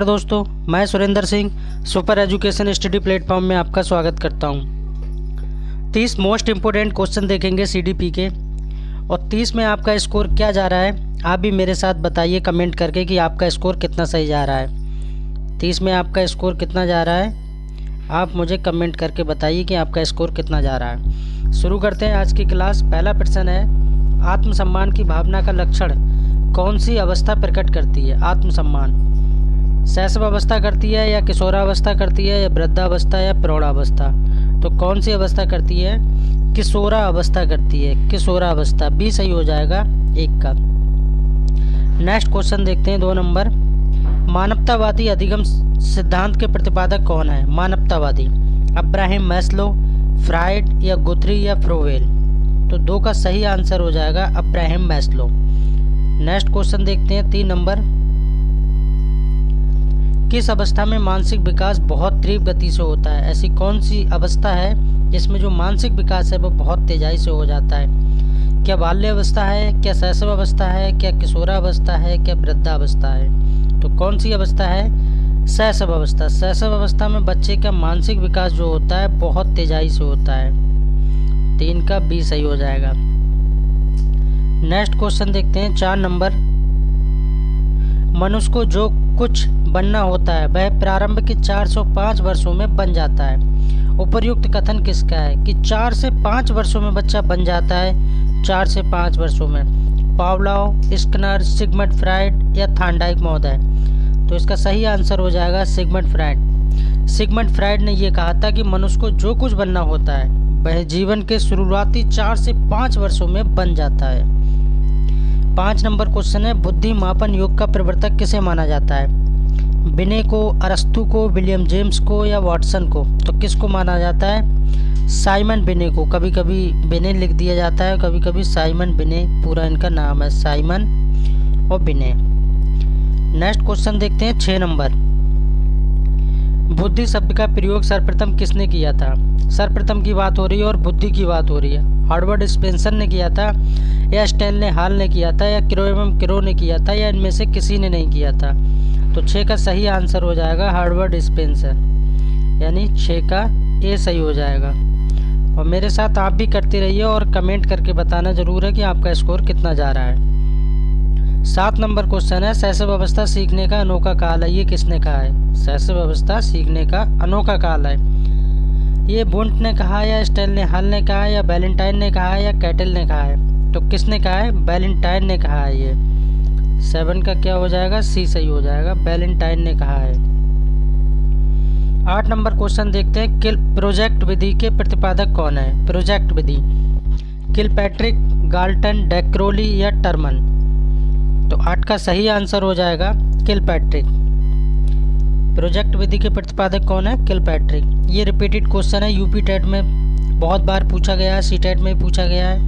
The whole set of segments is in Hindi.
दोस्तों, मैं Surendra Singh super education study platform में आपका स्वागत करता हूं। 30 मोस्ट इम्पोर्टेंट क्वेश्चन देखेंगे सीडीपी के और 30 में आपका स्कोर क्या जा रहा है। आप भी मेरे साथ बताइए कमेंट करके कि आपका स्कोर कितना सही जा रहा है। 30 में आपका स्कोर कितना जा रहा है, आप मुझे कमेंट करके बताइए कि आपका स्कोर कितना जा रहा है। शुरू करते हैं आज की क्लास। पहला प्रश्न है, आत्मसम्मान की भावना का लक्षण कौन सी अवस्था प्रकट करती है? आत्मसम्मान शैशव अवस्था करती है या किशोरावस्था करती है या वृद्धावस्था या प्रौढ़ावस्था? तो कौन सी अवस्था करती है? किशोरावस्था करती है, किशोरावस्था। बी सही हो जाएगा एक का। नेक्स्ट क्वेश्चन देखते हैं 2 नंबर। मानवतावादी अधिगम सिद्धांत के प्रतिपादक कौन है? मानवतावादी अब्राहम मैस्लो, फ्राइड या गुथरी या फ्रोवेल? तो 2 का सही आंसर हो जाएगा अब्राहम मैस्लो। नेक्स्ट क्वेश्चन देखते हैं 3 नंबर। किस अवस्था में मानसिक विकास बहुत तीव्र गति से होता है? ऐसी कौन सी अवस्था है जिसमें जो मानसिक विकास है वो बहुत तेज़ी से हो जाता है? क्या बाल्य अवस्था है, क्या शैशव अवस्था है, क्या किशोरावस्था है, क्या वृद्धावस्था है? तो कौन सी अवस्था है? शैशव अवस्था। शैशव अवस्था में बच्चे का मानसिक विकास जो होता है बहुत तेज़ी से होता है। 3 का बी सही हो जाएगा। नेक्स्ट क्वेश्चन देखते हैं 4 नंबर। मनुष्य को जो कुछ बनना होता है वह प्रारंभ के 4 से 5 वर्षों में बन जाता है। उपर्युक्त कथन किसका है कि 4 से 5 वर्षों में बच्चा बन जाता है? 4 से 5 वर्षों में पावलोव, स्किनर, सिगमंड फ्राइड या थार्नडाइक महोदय? तो इसका सही आंसर हो जाएगा सिगमंड फ्राइड। सिगमंड फ्राइड ने यह कहा था कि मनुष्य को जो कुछ बनना होता है वह जीवन के शुरुआती 4 से 5 वर्षों में बन जाता है। 5 नंबर क्वेश्चन है, बुद्धि मापन योग का प्रवर्तक किसे माना जाता है? बिने को, अरस्तु को, विलियम जेम्स को या वाटसन को? तो किसको माना जाता है? साइमन बिने को। कभी कभी बिने लिख दिया जाता है, कभी कभी साइमन बिने, पूरा इनका नाम है साइमन और बिने। नेक्स्ट क्वेश्चन देखते हैं 6 नंबर। बुद्धि शब्द का प्रयोग सर्वप्रथम किसने किया था? सर्वप्रथम की बात हो रही है और बुद्धि की बात हो रही है। हार्वर्ड स्पेंसर ने किया था या स्टैनले हॉल ने किया था या क्रो एवं क्रो ने किया था या इनमें से किसी ने नहीं किया था? तो 6 का सही आंसर हो जाएगा हार्वर्ड स्पेंसर, यानी 6 का ए सही हो जाएगा। और मेरे साथ आप भी करते रहिए और कमेंट करके बताना ज़रूर है कि आपका स्कोर कितना जा रहा है। 7 नंबर क्वेश्चन है, शैशव अवस्था सीखने का अनोखा काल है। ये किसने कहा है? शैशव अवस्था सीखने का अनोखा काल है। ये बुंट ने कहा या स्टैनले हॉल ने कहा या वैलेंटाइन ने कहा या कैटल ने कहा है? तो किसने कहा है? वैलेंटाइन ने कहा है। ये 7 का क्या हो जाएगा? सी सही हो जाएगा, वैलेंटाइन ने कहा है। 8 नंबर क्वेश्चन देखते हैं, किल प्रोजेक्ट विधि के प्रतिपादक कौन है? प्रोजेक्ट विधि किलपैट्रिक, गाल्टन, डैक्रोली या टर्मन? तो 8 का सही आंसर हो जाएगा किलपैट्रिक। प्रोजेक्ट विधि के प्रतिपादक कौन है? किलपैट्रिक। ये रिपीटेड क्वेश्चन है, यूपी टेट में बहुत बार पूछा गया है, सी टेट में पूछा गया है।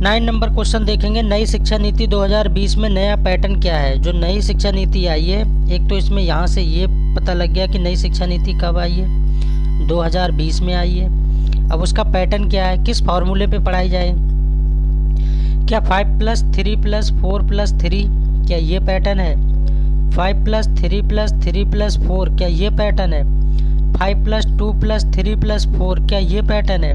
9 नंबर क्वेश्चन देखेंगे, नई शिक्षा नीति 2020 में नया पैटर्न क्या है? जो नई शिक्षा नीति आई है, एक तो इसमें यहाँ से ये पता लग गया कि नई शिक्षा नीति कब आई है, 2020 में आई है। अब उसका पैटर्न क्या है, किस फॉर्मूले पे पढ़ाई जाए? क्या 5+3+4+3 क्या ये पैटर्न है? 5+3+3+4 क्या ये पैटर्न है? 5+2+3+4 क्या ये पैटर्न है?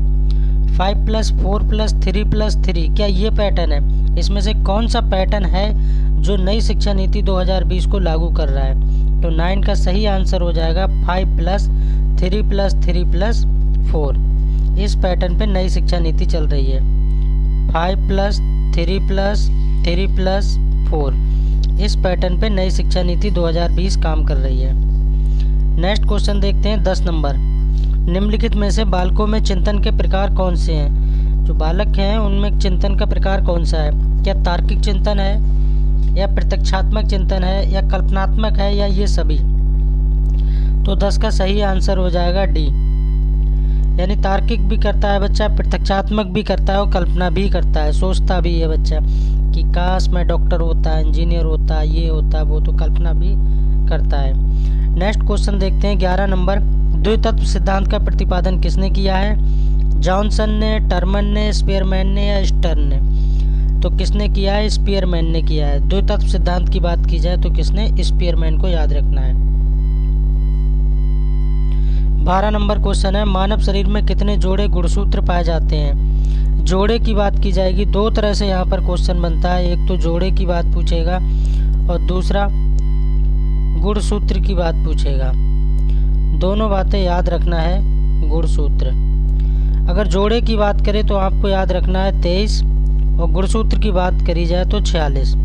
5+4+3+3 क्या ये पैटर्न है? इसमें से कौन सा पैटर्न है जो नई शिक्षा नीति 2020 को लागू कर रहा है? तो 9 का सही आंसर हो जाएगा 5+3+3+4। इस पैटर्न पे नई शिक्षा नीति चल रही है, 5+3+3+4। इस पैटर्न पे नई शिक्षा नीति 2020 काम कर रही है। नेक्स्ट क्वेश्चन देखते हैं 10 नंबर। निम्नलिखित में से बालकों में चिंतन के प्रकार कौन से हैं? जो बालक हैं उनमें चिंतन का प्रकार कौन सा है? क्या तार्किक चिंतन है या प्रत्यक्षात्मक चिंतन है या कल्पनात्मक है या ये सभी? तो 10 का सही आंसर हो जाएगा डी, यानी तार्किक भी करता है बच्चा, प्रत्यक्षात्मक भी करता है और कल्पना भी करता है, सोचता भी है बच्चा कि काश मैं डॉक्टर होता, इंजीनियर होता, ये होता, वो, तो कल्पना भी करता है। नेक्स्ट क्वेश्चन देखते हैं 11 नंबर। द्वितत्व सिद्धांत का प्रतिपादन किसने किया है? जॉनसन ने, टर्मन ने, स्पेयरमैन ने या स्टर्न ने? तो किसने किया है? स्पीयरमैन ने किया है। द्वितत्व सिद्धांत की बात की जाए तो किसने? स्पीयरमैन को याद रखना है। 12 नंबर क्वेश्चन है, मानव शरीर में कितने जोड़े गुणसूत्र पाए जाते हैं? जोड़े की बात की जाएगी, दो तरह से यहाँ पर क्वेश्चन बनता है। एक तो जोड़े की बात पूछेगा और दूसरा गुणसूत्र की बात पूछेगा। दोनों बातें याद रखना है। गुणसूत्र, अगर जोड़े की बात करें तो आपको याद रखना है 23 और गुणसूत्र की बात करी जाए तो 46।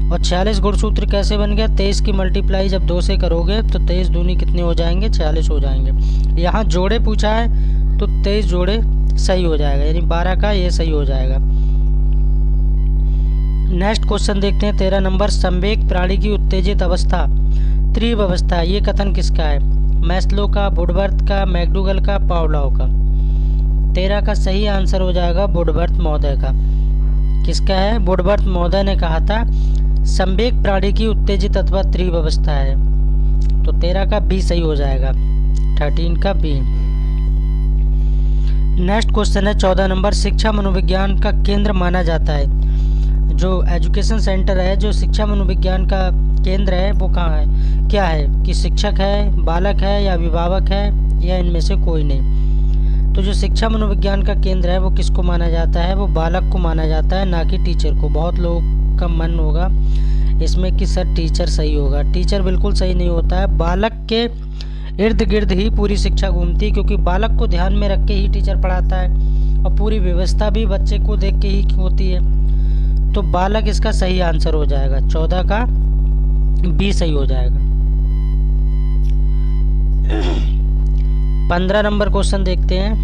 और 46 गुणसूत्र कैसे बन गया? 23 की मल्टीप्लाई जब 2 से करोगे तो 23 दूनी कितने हो जाएंगे? 46 हो जाएंगे। यहाँ जोड़े पूछा है तो 23 जोड़े सही हो जाएगा, यानी 12 का ये सही हो जाएगा। नेक्स्ट क्वेश्चन देखते हैं 13 नंबर, संवेग प्राणी की उत्तेजित अवस्था तीव्र अवस्था, ये कथन किसका है? मैस्लो का, वुडवर्थ का, मैकडूगल का, पावलोव का। 13 का सही आंसर हो जाएगा वुडवर्थ महोदय का। किसका है? वुडवर्थ महोदय ने कहा था संवेग प्राणी की उत्तेजित अथवा तीव्र अवस्था है। तो 13 का बी सही हो जाएगा, 13 का बी। नेक्स्ट क्वेश्चन है 14 नंबर, शिक्षा मनोविज्ञान का केंद्र माना जाता है। जो एजुकेशन सेंटर है, जो शिक्षा मनोविज्ञान का केंद्र है, वो कहाँ है? क्या है कि शिक्षक है, बालक है या अभिभावक है या इनमें से कोई नहीं? तो जो शिक्षा मनोविज्ञान का केंद्र है वो किसको माना जाता है? वो बालक को माना जाता है, ना कि टीचर को। बहुत लोगों का मन होगा इसमें कि सर टीचर सही होगा। टीचर बिल्कुल सही नहीं होता है। बालक के इर्द गिर्द ही पूरी शिक्षा घूमती है, क्योंकि बालक को ध्यान में रख के ही टीचर पढ़ाता है और पूरी व्यवस्था भी बच्चे को देख के ही होती है। तो बालक इसका सही आंसर हो जाएगा, 14 का बी सही हो जाएगा। 15 नंबर क्वेश्चन देखते हैं,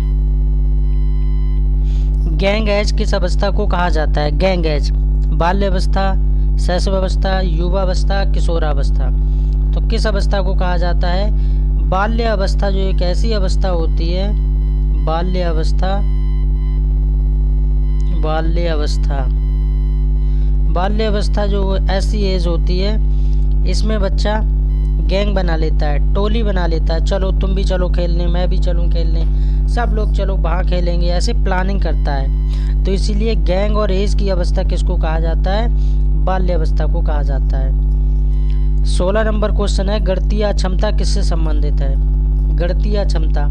गैंग एज किस अवस्था को कहा जाता है? गैंग एज, बाल्य अवस्था, शैशवावस्था, युवावस्था, किशोरावस्था। तो किस अवस्था को कहा जाता है? बाल्य अवस्था जो एक ऐसी अवस्था होती है, बाल्य अवस्था, बाल्य अवस्था, बाल्य अवस्था जो ऐसी एज होती है इसमें बच्चा गैंग बना लेता है, टोली बना लेता है। चलो तुम भी चलो खेलने, मैं भी चलूँ खेलने, सब लोग चलो वहाँ खेलेंगे, ऐसे प्लानिंग करता है। तो इसीलिए गैंग और एज की अवस्था किसको कहा जाता है? बाल्य अवस्था को कहा जाता है। 16 नंबर क्वेश्चन है, गणितीय अक्षमता किससे संबंधित है? गणितीय अक्षमता,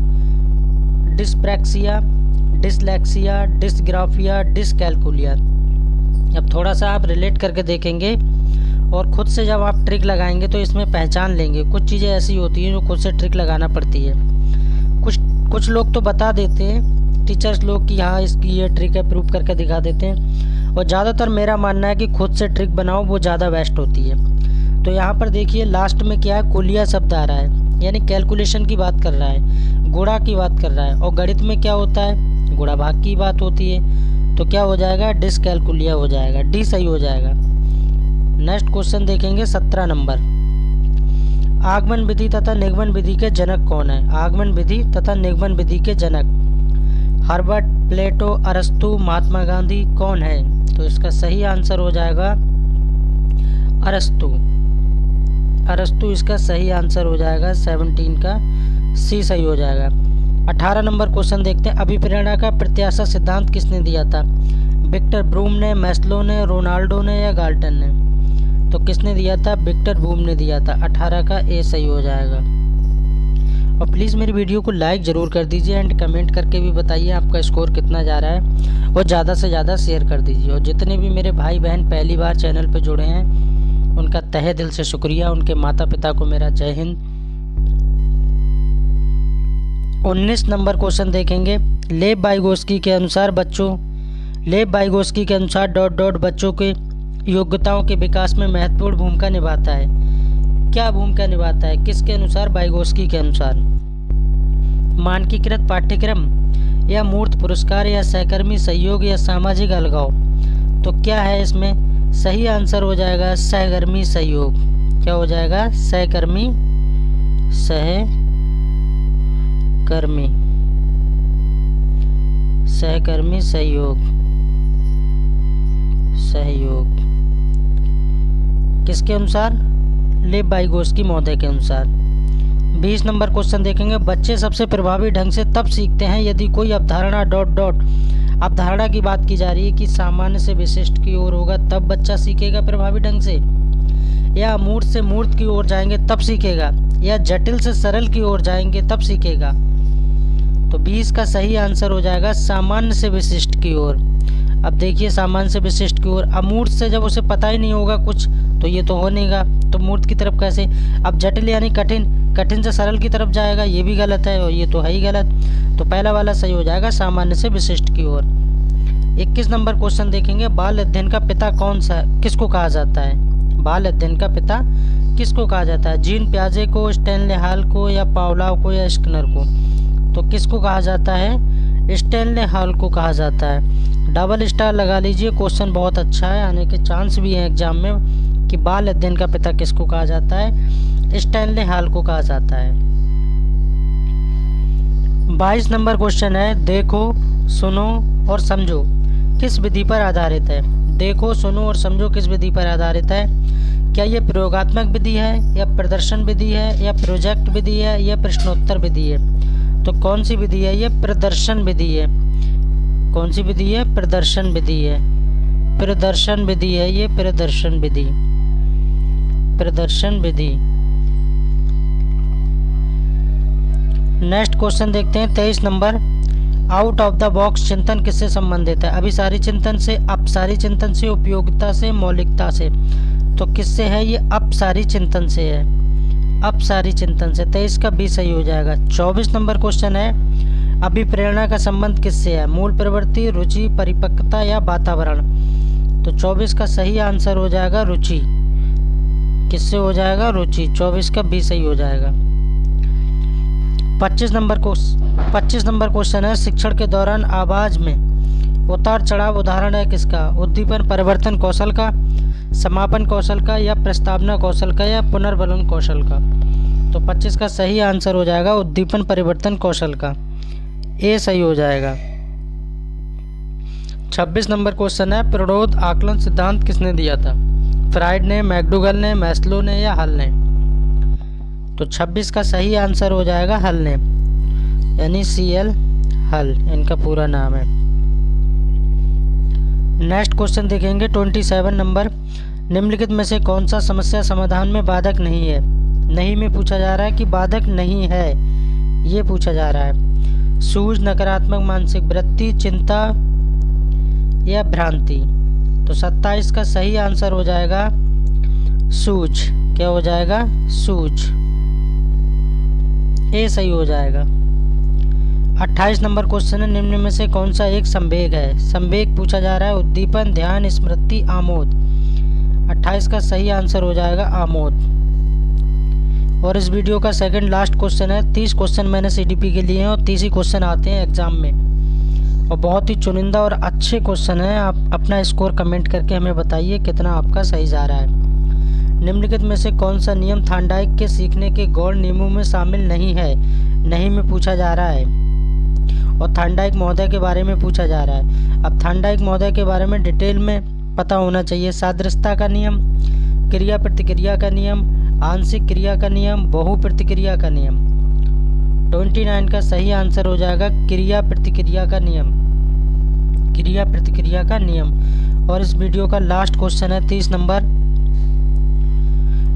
डिस्प्रैक्सिया, डिसलेक्सिया, डिसग्राफिया, डिसकैलकुलिया। अब थोड़ा सा आप रिलेट करके देखेंगे और खुद से जब आप ट्रिक लगाएंगे तो इसमें पहचान लेंगे। कुछ चीज़ें ऐसी होती हैं जो खुद से ट्रिक लगाना पड़ती है। कुछ लोग तो बता देते हैं टीचर्स लोग कि हाँ इसकी ये ट्रिक है, प्रूव करके दिखा देते हैं। और ज़्यादातर मेरा मानना है कि खुद से ट्रिक बनाओ, वो ज़्यादा बेस्ट होती है। तो यहाँ पर देखिए लास्ट में क्या है? कुलिया शब्द आ रहा है, यानी कैलकुलेशन की बात कर रहा है, गुणा की बात कर रहा है। और गणित में क्या होता है? गुणा भाग की बात होती है। तो क्या हो जाएगा? डिसकैलकुलिया हो जाएगा, डी सही हो जाएगा। नेक्स्ट क्वेश्चन देखेंगे 17 नंबर, आगमन विधि तथा निगमन विधि के जनक कौन है? आगमन विधि तथा निगमन विधि के जनक हर्बर्ट, प्लेटो, अरस्तु, महात्मा गांधी, कौन है? तो इसका सही आंसर हो जाएगा अरस्तु। अरस्तु इसका सही आंसर हो जाएगा, 17 का सी सही हो जाएगा। 18 नंबर क्वेश्चन देखते हैं, अभिप्रेरणा का प्रत्याशा सिद्धांत किसने दिया था? विक्टर ब्रूम ने, मैस्लो ने, रोनाल्डो ने या गाल्टन ने? तो किसने दिया था? विक्टर ब्रूम ने दिया था। 18 का ए सही हो जाएगा। और प्लीज़ मेरी वीडियो को लाइक ज़रूर कर दीजिए एंड कमेंट करके भी बताइए आपका स्कोर कितना जा रहा है, और ज़्यादा से ज़्यादा शेयर कर दीजिए। और जितने भी मेरे भाई बहन पहली बार चैनल पर जुड़े हैं उनका तहे दिल से शुक्रिया, उनके माता पिता को मेरा जय हिंद। 19 नंबर क्वेश्चन देखेंगे, लेव वाइगोस्की के अनुसार बच्चों के योग्यताओं के विकास में महत्वपूर्ण भूमिका निभाता है। क्या भूमिका निभाता है? किसके अनुसार? वाइगोस्की के अनुसार। मानकीकृत पाठ्यक्रम या मूर्त पुरस्कार या सहकर्मी सहयोग या सामाजिक अलगाव? तो क्या है इसमें? सही आंसर हो जाएगा सहकर्मी सहयोग। क्या हो जाएगा? सहकर्मी सहयोग किसके अनुसार? लेव वाइगोस्की महोदय के अनुसार। 20 नंबर क्वेश्चन देखेंगे, बच्चे सबसे प्रभावी ढंग से तब सीखते हैं यदि कोई अवधारणा अब धारणा की बात की जा रही है कि सामान्य से विशिष्ट की ओर होगा तब बच्चा सीखेगा प्रभावी ढंग से, या अमूर्त से मूर्त की ओर जाएंगे तब सीखेगा, या जटिल से सरल की ओर जाएंगे तब सीखेगा। तो 20 का सही आंसर हो जाएगा सामान्य से विशिष्ट की ओर। अब देखिए सामान्य से विशिष्ट की ओर, अमूर्त से जब उसे पता ही नहीं होगा कुछ तो ये तो हो नहींगा, तो मूर्त की तरफ कैसे। अब जटिल यानी कठिन, कठिन से सरल की तरफ जाएगा, ये भी गलत है और ये तो है ही गलत। तो पहला वाला सही हो जाएगा सामान्य से विशिष्ट की ओर। 21 नंबर क्वेश्चन देखेंगे, बाल अध्ययन का पिता कौन सा किसको कहा जाता है? बाल अध्ययन का पिता किसको कहा जाता है? जीन पियाजे को, स्टैनले हॉल को, या पावलोव को, या स्किनर को? तो किसको कहा जाता है? स्टैनले हॉल को कहा जाता है। डबल स्टार लगा लीजिए, क्वेश्चन बहुत अच्छा है, आने के चांस भी हैं एग्जाम में कि बाल अध्ययन का पिता किसको कहा जाता है? स्टैनले हॉल को कहा जाता है। 22 नंबर क्वेश्चन है, देखो सुनो और समझो किस विधि पर आधारित है? देखो सुनो और समझो किस विधि पर आधारित है? क्या ये प्रयोगात्मक विधि है, या प्रदर्शन विधि है, या प्रोजेक्ट विधि है, या प्रश्नोत्तर विधि है? तो कौन सी विधि है? ये प्रदर्शन विधि है। कौन सी विधि है? प्रदर्शन विधि है। प्रदर्शन विधि है ये, प्रदर्शन विधि, प्रदर्शन विधि। नेक्स्ट क्वेश्चन देखते हैं 23 number, out of the box चिंतन किससे संबंधित है? अभिसारी चिंतन से, अपसारी चिंतन से, उपयोगिता से, मौलिकता से? तो किससे है? ये अपसारी चिंतन से है, अपसारी चिंतन से। 23 का बी सही हो जाएगा। 24 नंबर क्वेश्चन है, अभिप्रेरणा का संबंध किससे है? मूल प्रवृत्ति, रुचि, परिपक्वता, या वातावरण? तो 24 का सही आंसर हो जाएगा रुचि। किससे हो जाएगा? रुचि। 24 का बी सही हो जाएगा। 25 नंबर क्वेश्चन है, शिक्षण के दौरान आवाज में उतार चढ़ाव उदाहरण है किसका? उद्दीपन परिवर्तन कौशल का, समापन कौशल का, या प्रस्तावना कौशल का, या पुनर्वलन कौशल का? तो 25 का सही आंसर हो जाएगा उद्दीपन परिवर्तन कौशल का, ए सही हो जाएगा। 26 नंबर क्वेश्चन है, प्रौढ़ आकलन सिद्धांत किसने दिया था? फ्राइड ने, मैकडूगल ने, मैस्लो ने, या हल ने? तो 26 का सही आंसर हो जाएगा हल ने, यानी CL हल इनका पूरा नाम है। नेक्स्ट क्वेश्चन देखेंगे 27 नंबर, निम्नलिखित में से कौन सा समस्या समाधान में बाधक नहीं है? नहीं में पूछा जा रहा है कि बाधक नहीं है, ये पूछा जा रहा है। सूझ, नकारात्मक मानसिक वृत्ति, चिंता, या भ्रांति? तो 27 का सही आंसर हो जाएगा सूझ। क्या हो जाएगा? सूझ, ए सही हो जाएगा। 28 नंबर क्वेश्चन है, निम्न में से कौन सा एक संवेग है? संवेग पूछा जा रहा है, उद्दीपन, ध्यान, स्मृति, आमोद? 28 का सही आंसर हो जाएगा आमोद। और इस वीडियो का सेकंड लास्ट क्वेश्चन है, 30 क्वेश्चन मैंने CDP के लिए हैं और 30 ही क्वेश्चन आते हैं एग्जाम में, और बहुत ही चुनिंदा और अच्छे क्वेश्चन हैं। आप अपना स्कोर कमेंट करके हमें बताइए कितना आपका सही जा रहा है। निम्नलिखित में से कौन सा नियम थार्नडाइक के सीखने के गौण नियमों में शामिल नहीं है? नहीं में पूछा जा रहा है, और थार्नडाइक महोदय के बारे में पूछा जा रहा है। अब थार्नडाइक महोदय के बारे में डिटेल में पता होना चाहिए। सादृश्यता का नियम, क्रिया प्रतिक्रिया का नियम, आंशिक क्रिया का नियम, बहु प्रतिक्रिया का नियम? 29 का सही आंसर हो जाएगा क्रिया प्रतिक्रिया का नियम, क्रिया प्रतिक्रिया का नियम। और इस वीडियो का लास्ट क्वेश्चन है 30 नंबर,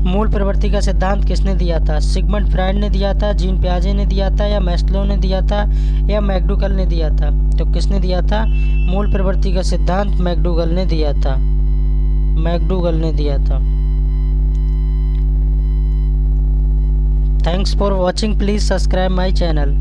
मूल प्रवृत्ति का सिद्धांत किसने दिया था? सिगमंड फ्राइड ने दिया था, जीन पियाजे ने दिया था, या मैस्लो ने दिया था, या मैकडूगल ने दिया था? तो किसने दिया था मूल प्रवृत्ति का सिद्धांत? मैकडूगल ने दिया था, मैकडूगल ने दिया था। Thanks for watching, please subscribe my channel.